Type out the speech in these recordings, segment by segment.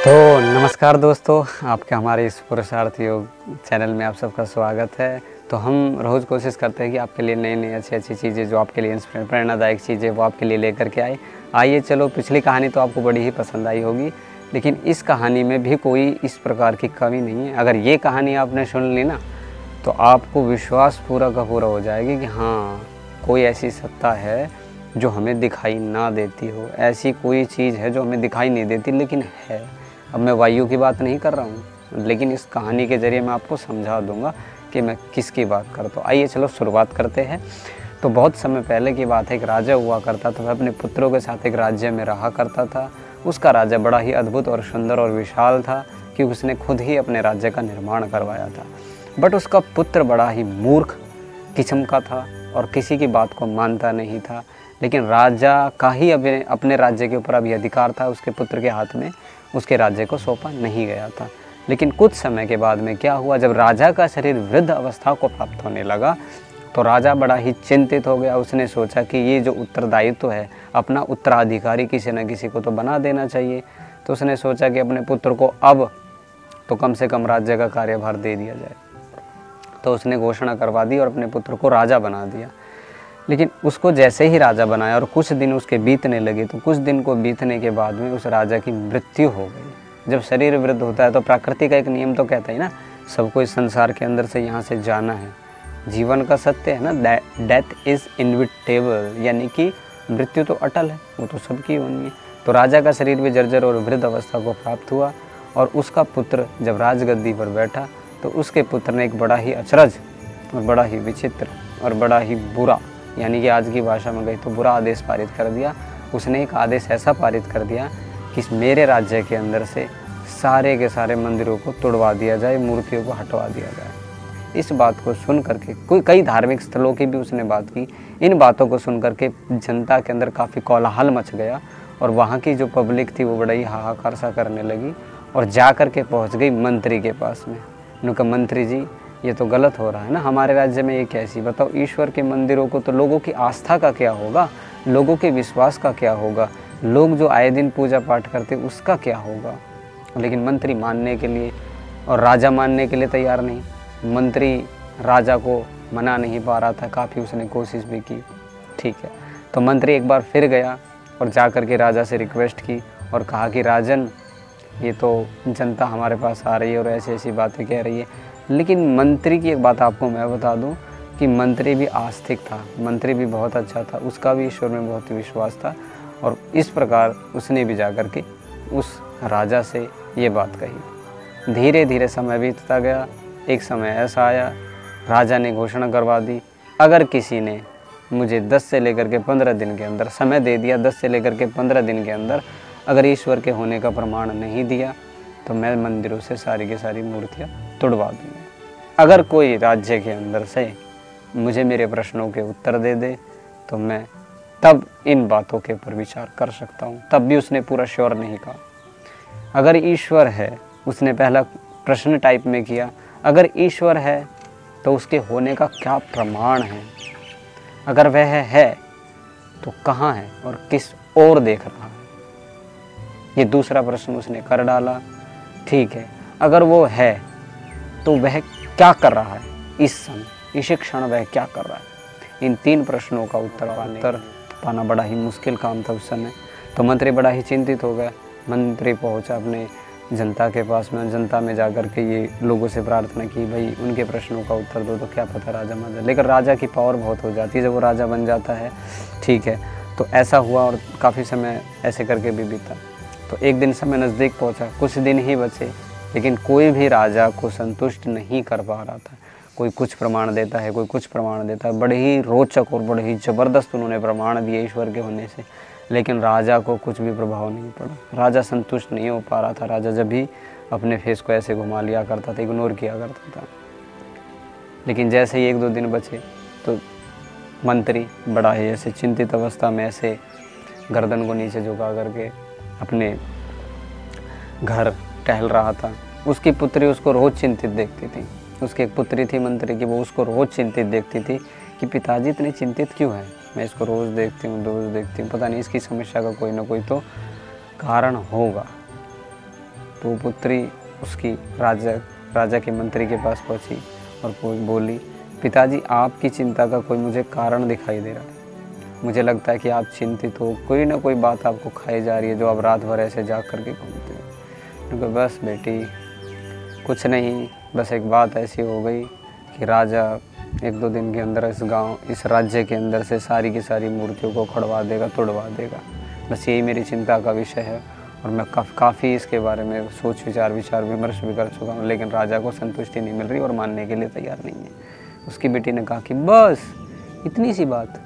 तो नमस्कार दोस्तों, आपके हमारे इस पुरुषार्थ योग चैनल में आप सबका स्वागत है। तो हम रोज़ कोशिश करते हैं कि आपके लिए नई नई अच्छी चीज़ें जो आपके लिए प्रेरणादायक चीज़ें वो आपके लिए लेकर के आइए। चलो, पिछली कहानी तो आपको बड़ी ही पसंद आई होगी, लेकिन इस कहानी में भी कोई इस प्रकार की कमी नहीं है। अगर ये कहानी आपने सुन ली ना, तो आपको विश्वास पूरा का पूरा हो जाएगी कि हाँ, कोई ऐसी सत्ता है जो हमें दिखाई ना देती हो, ऐसी कोई चीज़ है जो हमें दिखाई नहीं देती लेकिन है। अब मैं वायु की बात नहीं कर रहा हूँ, लेकिन इस कहानी के ज़रिए मैं आपको समझा दूंगा कि मैं किसकी बात करता हूँ। आइए चलो शुरुआत करते हैं। तो बहुत समय पहले की बात है, एक राजा हुआ करता था। वह अपने पुत्रों के साथ एक राज्य में रहा करता था। उसका राज्य बड़ा ही अद्भुत और सुंदर और विशाल था, क्योंकि उसने खुद ही अपने राज्य का निर्माण करवाया था। बट उसका पुत्र बड़ा ही मूर्ख किस्म का था और किसी की बात को मानता नहीं था। लेकिन राजा का ही अपने राज्य के ऊपर अभी अधिकार था, उसके पुत्र के हाथ में उसके राज्य को सौंपा नहीं गया था। लेकिन कुछ समय के बाद में क्या हुआ, जब राजा का शरीर वृद्ध अवस्था को प्राप्त होने लगा तो राजा बड़ा ही चिंतित हो गया। उसने सोचा कि ये जो उत्तरदायित्व है, अपना उत्तराधिकारी किसी न किसी को तो बना देना चाहिए। तो उसने सोचा कि अपने पुत्र को अब तो कम से कम राज्य का कार्यभार दे दिया जाए। तो उसने घोषणा करवा दी और अपने पुत्र को राजा बना दिया। लेकिन उसको जैसे ही राजा बनाया और कुछ दिन उसके बीतने लगे, तो कुछ दिन को बीतने के बाद में उस राजा की मृत्यु हो गई। जब शरीर वृद्ध होता है तो प्रकृति का एक नियम तो कहता है ना, सबको इस संसार के अंदर से यहाँ से जाना है। जीवन का सत्य है ना, डेथ इज़ इनविटेबल, यानी कि मृत्यु तो अटल है, वो तो सबकी होनी है। तो राजा का शरीर भी जर्जर और वृद्ध अवस्था को प्राप्त हुआ और उसका पुत्र जब राजगद्दी पर बैठा तो उसके पुत्र ने एक बड़ा ही अचरज और बड़ा ही विचित्र और बड़ा ही बुरा, यानी कि आज की भाषा में गई तो बुरा आदेश पारित कर दिया। उसने एक आदेश ऐसा पारित कर दिया कि मेरे राज्य के अंदर से सारे के सारे मंदिरों को तोड़वा दिया जाए, मूर्तियों को हटवा दिया जाए। इस बात को सुन करके कई धार्मिक स्थलों की भी उसने बात की। इन बातों को सुन करके जनता के अंदर काफ़ी कोलाहल मच गया और वहाँ की जो पब्लिक थी वो बड़ा ही हाहाकार सा करने लगी और जा कर के पहुँच गई मंत्री के पास में। उनका मंत्री जी, ये तो गलत हो रहा है ना, हमारे राज्य में ये कैसी, बताओ, ईश्वर के मंदिरों को तो लोगों की आस्था का क्या होगा, लोगों के विश्वास का क्या होगा, लोग जो आए दिन पूजा पाठ करते उसका क्या होगा। लेकिन मंत्री मानने के लिए और राजा मानने के लिए तैयार नहीं। मंत्री राजा को मना नहीं पा रहा था, काफ़ी उसने कोशिश भी की। ठीक है, तो मंत्री एक बार फिर गया और जा कर के राजा से रिक्वेस्ट की और कहा कि राजन, ये तो जनता हमारे पास आ रही है और ऐसी ऐसी बातें कह रही है। लेकिन मंत्री की एक बात आपको मैं बता दूं कि मंत्री भी आस्तिक था, मंत्री भी बहुत अच्छा था, उसका भी ईश्वर में बहुत विश्वास था। और इस प्रकार उसने भी जाकर के उस राजा से ये बात कही। धीरे धीरे समय बीतता गया। एक समय ऐसा आया, राजा ने घोषणा करवा दी, अगर किसी ने मुझे 10 से लेकर के 15 दिन के अंदर समय दे दिया, 10 से लेकर के 15 दिन के अंदर अगर ईश्वर के होने का प्रमाण नहीं दिया तो मैं मंदिरों से सारी की सारी मूर्तियाँ तोड़वा दूँगा। अगर कोई राज्य के अंदर से मुझे मेरे प्रश्नों के उत्तर दे दे तो मैं तब इन बातों के ऊपर विचार कर सकता हूँ। तब भी उसने पूरा श्योर नहीं कहा। अगर ईश्वर है, उसने पहला प्रश्न टाइप में किया, अगर ईश्वर है तो उसके होने का क्या प्रमाण है, अगर वह है तो कहाँ है और किस ओर देख रहा है, ये दूसरा प्रश्न उसने कर डाला। ठीक है, अगर वो है तो वह क्या कर रहा है इस समय, इस क्षण वह क्या कर रहा है। इन 3 प्रश्नों का उत्तर पाना बड़ा ही मुश्किल काम था उस समय। तो मंत्री बड़ा ही चिंतित हो गया। मंत्री पहुंचा अपने जनता के पास में, जनता में जाकर के ये लोगों से प्रार्थना की, भाई उनके प्रश्नों का उत्तर दो, तो क्या पता राजा मान जाए। लेकिन राजा की पावर बहुत हो जाती है जब वो राजा बन जाता है। ठीक है, तो ऐसा हुआ और काफ़ी समय ऐसे करके भी बीता। तो एक दिन समय नज़दीक पहुंचा, कुछ दिन ही बचे, लेकिन कोई भी राजा को संतुष्ट नहीं कर पा रहा था। कोई कुछ प्रमाण देता है, कोई कुछ प्रमाण देता है। बड़े ही रोचक और बड़े ही ज़बरदस्त उन्होंने प्रमाण दिए ईश्वर के होने से, लेकिन राजा को कुछ भी प्रभाव नहीं पड़ा। राजा संतुष्ट नहीं हो पा रहा था। राजा जब भी अपने फेस को ऐसे घुमा लिया करता था, इग्नोर किया करता था। लेकिन जैसे ही 1-2 दिन बचे तो मंत्री बड़ा ही ऐसे चिंतित अवस्था में ऐसे गर्दन को नीचे झुका करके अपने घर टहल रहा था। उसकी पुत्री उसको रोज़ चिंतित देखती थी। उसकी एक पुत्री थी मंत्री की, वो उसको रोज़ चिंतित देखती थी कि पिताजी इतने चिंतित क्यों हैं। मैं इसको रोज़ देखती हूँ, रोज़ देखती हूँ, पता नहीं इसकी समस्या का कोई ना कोई तो कारण होगा। तो वो पुत्री उसकी राजा के मंत्री के पास पहुंची और बोली, पिताजी आपकी चिंता का कोई मुझे कारण दिखाई दे रहा है। मुझे लगता है कि आप चिंतित हो, कोई ना कोई बात आपको खाई जा रही है जो आप रात भर ऐसे जाग करके घूमते हो। क्योंकि बस बेटी कुछ नहीं, बस एक बात ऐसी हो गई कि राजा 1-2 दिन के अंदर इस राज्य के अंदर से सारी की सारी मूर्तियों को खड़वा देगा, तोड़वा देगा। बस यही मेरी चिंता का विषय है और मैं काफ़ी इसके बारे में सोच विचार विमर्श भी कर चुका हूँ, लेकिन राजा को संतुष्टि नहीं मिल रही और मानने के लिए तैयार नहीं है। उसकी बेटी ने कहा कि बस इतनी सी बात।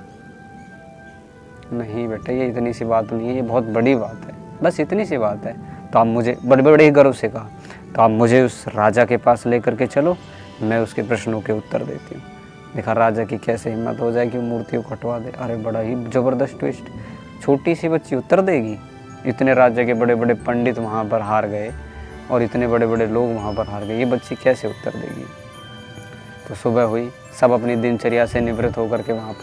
नहीं बेटा, ये इतनी सी बात नहीं है, ये बहुत बड़ी बात है, बस इतनी सी बात है। तो आप मुझे बड़े बड़े गर्व से कहा, तो आप मुझे उस राजा के पास लेकर के चलो, मैं उसके प्रश्नों के उत्तर देती हूँ। देखा राजा की कैसे हिम्मत हो जाए कि वो मूर्तियों को हटवा दे। अरे बड़ा ही ज़बरदस्त ट्विस्ट, छोटी सी बच्ची उत्तर देगी। इतने राज्य के बड़े बड़े पंडित वहाँ पर हार गए और इतने बड़े बड़े लोग वहाँ पर हार गए, ये बच्ची कैसे उत्तर देगी। तो सुबह हुई, सब अपनी दिनचर्या से निवृत्त होकर के वहाँ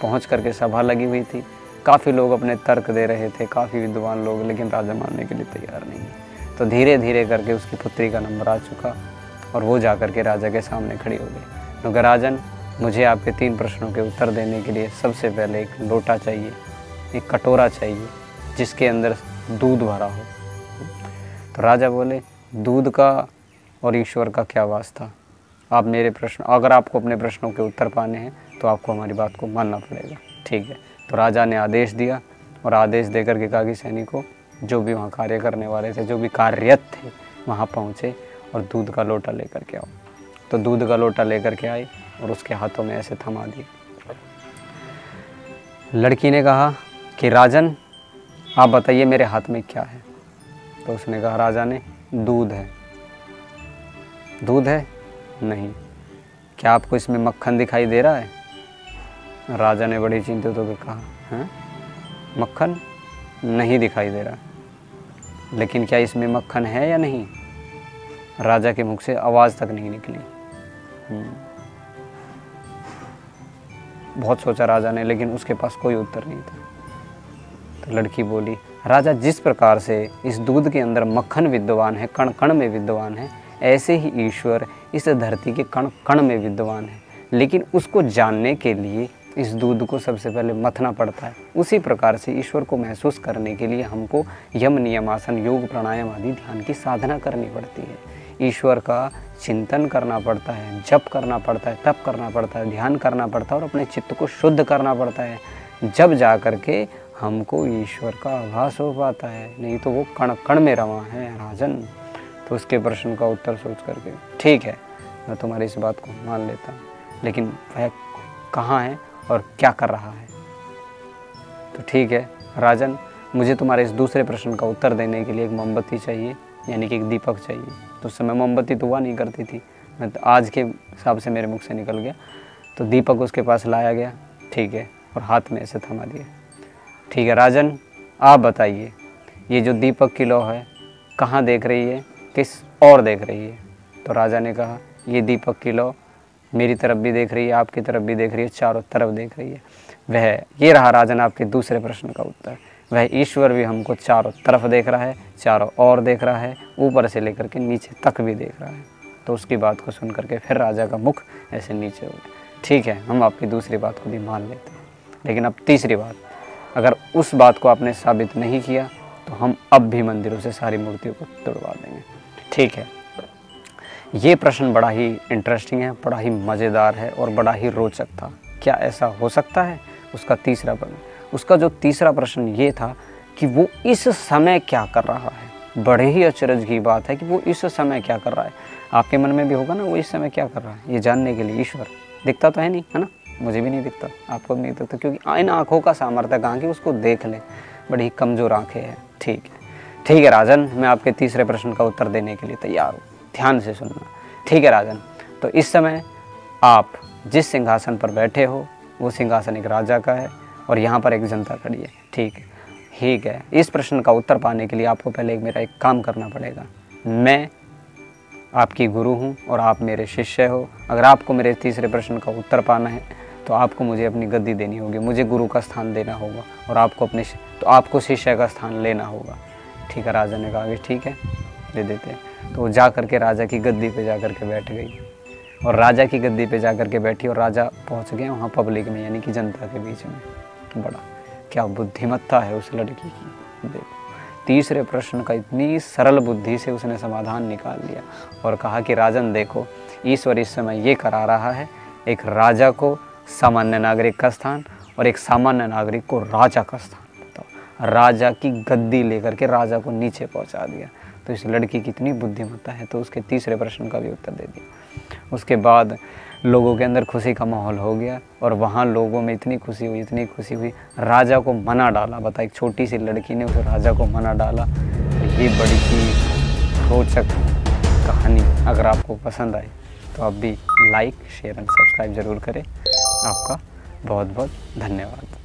पहुँच करके सभा लगी हुई थी। काफ़ी लोग अपने तर्क दे रहे थे, काफ़ी विद्वान लोग, लेकिन राजा मानने के लिए तैयार नहीं है। तो धीरे धीरे करके उसकी पुत्री का नंबर आ चुका और वो जा कर के राजा के सामने खड़ी हो गई। क्योंकि राजन, मुझे आपके 3 प्रश्नों के उत्तर देने के लिए सबसे पहले एक लोटा चाहिए, एक कटोरा चाहिए जिसके अंदर दूध भरा हो। तो राजा बोले, दूध का और ईश्वर का क्या वास्ता। आप मेरे प्रश्न, अगर आपको अपने प्रश्नों के उत्तर पाने हैं तो आपको हमारी बात को मानना पड़ेगा, ठीक है। तो राजा ने आदेश दिया और आदेश देकर के कहा कि सैनिकों, जो भी वहाँ कार्य करने वाले थे, जो भी कार्यरत थे, वहाँ पहुँचे और दूध का लोटा लेकर के आओ। तो दूध का लोटा लेकर के आए और उसके हाथों में ऐसे थमा दिया। लड़की ने कहा कि राजन, आप बताइए मेरे हाथ में क्या है। तो उसने कहा, राजा ने, दूध है। दूध है? नहीं। क्या आपको इसमें मक्खन दिखाई दे रहा है? राजा ने बड़ी चिंतित होकर कहा, हैं? मक्खन नहीं दिखाई दे रहा। लेकिन क्या इसमें मक्खन है या नहीं? राजा के मुख से आवाज़ तक नहीं निकली। बहुत सोचा राजा ने, लेकिन उसके पास कोई उत्तर नहीं था। तो लड़की बोली, राजा, जिस प्रकार से इस दूध के अंदर मक्खन विद्यमान है, कण कण में विद्यमान है, ऐसे ही ईश्वर इस धरती के कण कण में विद्यमान है। लेकिन उसको जानने के लिए इस दूध को सबसे पहले मथना पड़ता है। उसी प्रकार से ईश्वर को महसूस करने के लिए हमको यम, नियम, आसन, योग, प्राणायाम आदि ध्यान की साधना करनी पड़ती है। ईश्वर का चिंतन करना पड़ता है, जप करना पड़ता है, तप करना पड़ता है, ध्यान करना पड़ता है और अपने चित्त को शुद्ध करना पड़ता है। जब जा करके हमको ईश्वर का आभास हो पाता है, नहीं तो वो कण कण में रवा है राजन। तो उसके प्रश्न का उत्तर सोच करके, ठीक है, मैं तुम्हारी इस बात को मान लेता हूँ, लेकिन वह कहाँ है और क्या कर रहा है। तो ठीक है राजन, मुझे तुम्हारे इस दूसरे प्रश्न का उत्तर देने के लिए एक मोमबत्ती चाहिए, यानी कि एक दीपक चाहिए। तो उस समय मोमबत्ती तो हुआ नहीं करती थी, मैं तो आज के हिसाब से मेरे मुख से निकल गया। तो दीपक उसके पास लाया गया, ठीक है, और हाथ में ऐसे थमा दिया। ठीक है राजन, आप बताइए, ये जो दीपक की लौ है कहाँ देख रही है, किस और देख रही है। तो राजा ने कहा, ये दीपक की लौ मेरी तरफ भी देख रही है, आपकी तरफ भी देख रही है, चारों तरफ देख रही है। वह ये रहा राजन आपके दूसरे प्रश्न का उत्तर। वह ईश्वर भी हमको चारों तरफ देख रहा है, चारों ओर देख रहा है, ऊपर से लेकर के नीचे तक भी देख रहा है। तो उसकी बात को सुन करके फिर राजा का मुख ऐसे नीचे हो गया। ठीक है, हम आपकी दूसरी बात को भी मान लेते हैं, लेकिन अब तीसरी बात, अगर उस बात को आपने साबित नहीं किया तो हम अब भी मंदिरों से सारी मूर्तियों को तोड़वा देंगे। ठीक है, ये प्रश्न बड़ा ही इंटरेस्टिंग है, बड़ा ही मज़ेदार है और बड़ा ही रोचक था। क्या ऐसा हो सकता है? उसका जो तीसरा प्रश्न ये था कि वो इस समय क्या कर रहा है। बड़े ही अचरज की बात है कि वो इस समय क्या कर रहा है। आपके मन में भी होगा ना, वो इस समय क्या कर रहा है, ये जानने के लिए ईश्वर दिखता तो है नहीं, है ना, मुझे भी नहीं दिखता, आपको भी नहीं दिखता, क्योंकि इन आँखों का सामर्थ्य कहाँ कि उसको देख ले, बड़ी ही कमज़ोर आँखें हैं। ठीक है राजन, मैं आपके तीसरे प्रश्न का उत्तर देने के लिए तैयार हूँ, ध्यान से सुनना। ठीक है राजन, तो इस समय आप जिस सिंहासन पर बैठे हो वो सिंहासन एक राजा का है और यहाँ पर एक जनता खड़ी है। ठीक है, इस प्रश्न का उत्तर पाने के लिए आपको पहले मेरा एक काम करना पड़ेगा। मैं आपकी गुरु हूँ और आप मेरे शिष्य हो। अगर आपको मेरे तीसरे प्रश्न का उत्तर पाना है तो आपको मुझे अपनी गद्दी देनी होगी, मुझे गुरु का स्थान देना होगा और आपको शिष्य का स्थान लेना होगा। ठीक है, राजा ने कहा कि ठीक है, दे देते। तो वो जा कर के राजा की गद्दी पे जा कर के बैठ गई और राजा की गद्दी पे जा कर के बैठी और राजा पहुंच गए वहाँ पब्लिक में, यानी कि जनता के बीच में। बड़ा क्या बुद्धिमत्ता है उस लड़की की। देखो तीसरे प्रश्न का इतनी सरल बुद्धि से उसने समाधान निकाल लिया और कहा कि राजन देखो, ईश्वर इस समय ये करा रहा है, एक राजा को सामान्य नागरिक का स्थान और एक सामान्य नागरिक को राजा का स्थान। बताओ, राजा की गद्दी लेकर के राजा को नीचे पहुंचा दिया। तो इस लड़की की इतनी बुद्धिमत्ता है, तो उसके तीसरे प्रश्न का भी उत्तर दे दिया। उसके बाद लोगों के अंदर खुशी का माहौल हो गया और वहाँ लोगों में इतनी खुशी हुई, राजा को मना डाला। बता, एक छोटी सी लड़की ने उस राजा को मना डाला। ये बड़ी ही रोचक कहानी अगर आपको पसंद आए तो आप भी लाइक, शेयर एंड सब्सक्राइब ज़रूर करें। आपका बहुत बहुत धन्यवाद।